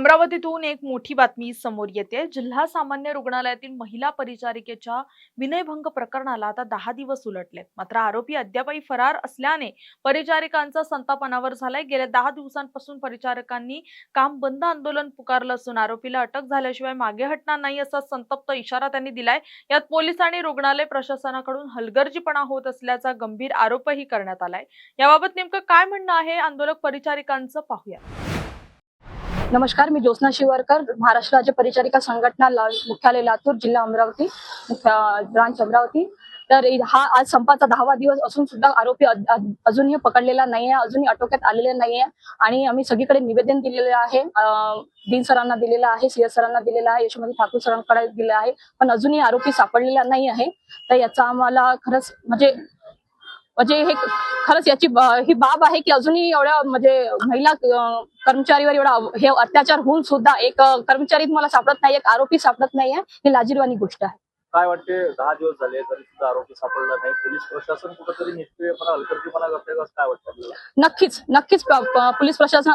अमरावतीतून एक मोठी बातमी समोर येते। जिल्हा सामान्य रुग्णालयातील महिला परिचारिकेच्या विनयभंग प्रकरणाला आता 10 दिवस उलटले। मात्र आरोपी अद्यापही फरार असल्याने परिचारिकांचा संताप अनावर झालाय। गेल्या 10 दिवसांपासून परिचारिकांनी काम बंद आंदोलन पुकारलं असून आरोपीला अटक झाल्याशिवाय मागे हटणार नाही असा संतप्त इशारा त्यांनी दिलाय। यात पोलीस आणि रुग्णालय प्रशासनाकडून हलगर्जीपणा होत असल्याचा गंभीर आरोपही करण्यात आलाय। याबाबत नेमकं काय म्हणणं आहे आंदोलक परिचारिकांचं पाहूया। नमस्कार, मी ज्योत्स्ना शिवरकर, महाराष्ट्र राज्य परिचारिका संघटना मुख्यालय लातूर, जिल्हा अमरावती, ब्रांच अमरावती। तर हा आज संपाचा 10वा दिवस असून सुद्धा आरोपी अजूनही पकडलेला नाहीये, अजूनही अटोक्यात आलेले नाहीये। आणि आम्ही सगळीकडे निवेदन दिलेले आहे, डीन सरांना दिलेलं आहे, सीएस सरांना दिलेलं आहे, यशोमती ठाकूर सरांकडे दिलं आहे, पण अजूनही आरोपी सापडलेला नाही आहे। तर याचा आम्हाला खरंच म्हणजे हे खरंच याची ही बाब आहे की अजूनही एवढ्या महिला कर्मचारीवर एवढा हे अत्याचार होऊन सुद्धा एक कर्मचारी मला सापडत नाही, एक आरोपी सापडत नाहीये। ही लाजिरवाणी गोष्ट आहे। काय वाटते, 10 दिवस झाले तरी सुद्धा आरोपी सापडला नाही, पोलीस प्रशासन कुठेतरी निष्क्रियपणा हलगर्जीपणा करते असं काय वाटतं? नक्कीच पोलीस प्रशासन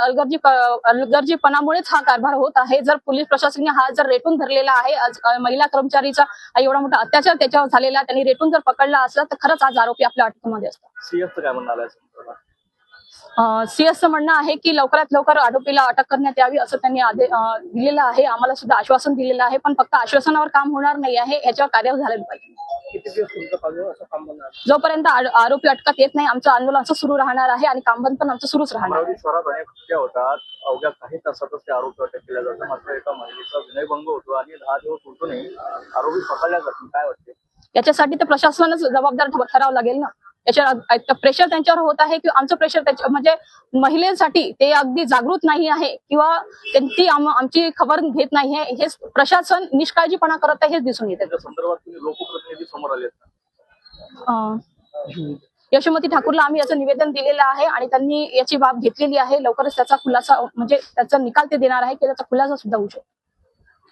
हलगर्जीपणामुळेच हा कारभार होत आहे। जर पोलीस प्रशासनाने हा जर रेटून धरलेला आहे, आज महिला कर्मचारीचा एवढा मोठा अत्याचार त्याच्यावर झालेला, त्यांनी रेटून जर पकडला असला तर खरंच आज आरोपी आपल्या अटकेमध्ये असतात। सीएसचं काय म्हणणं आलंय? सीएसचं म्हणणं आहे की लवकरात लवकर आरोपीला अटक करण्यात यावी असं त्यांनी दिलेलं आहे। आम्हाला सुद्धा आश्वासन दिलेलं आहे, पण फक्त आश्वासनावर काम होणार नाही आहे, याच्यावर कार्य झालं पाहिजे। किती दिवस तुमचं काम असं काम बनणार? जोपर्यंत आरोपी अटकात येत नाही आमचं आंदोलन असं सुरू राहणार आहे आणि कामबंद पण आमचं सुरूच राहणार। अमरावती शहरात अनेक हत्या होतात, अवघ्या काही तासातच ते आरोपी अटक केल्या जातात, मात्र एका महिलेचा विनयभंग होतो आणि 10 दिवस उलटूनही आरोपी पकडल्या जातात। काय वाटते? याच्यासाठी तर प्रशासनानंच जबाबदार ठरावं लागेल ना। याच्या प्रेशर त्यांच्यावर होत आहे की आमचं प्रेशर म्हणजे महिलेसाठी ते अगदी जागृत नाही आहे किंवा ती आमची खबर घेत नाहीये, हे प्रशासन निष्काळजीपणा करत आहे, हेच दिसून येते। त्या संदर्भात तुम्ही लोकप्रतिनिधी समोर आले? यशोमती ठाकूरला आम्ही याचं निवेदन दिलेलं आहे आणि त्यांनी याची बाब घेतलेली आहे। लवकरच त्याचा खुलासा त्याचा निकाल ते देणार आहे की त्याचा खुलासा सुद्धा होऊ शकतो।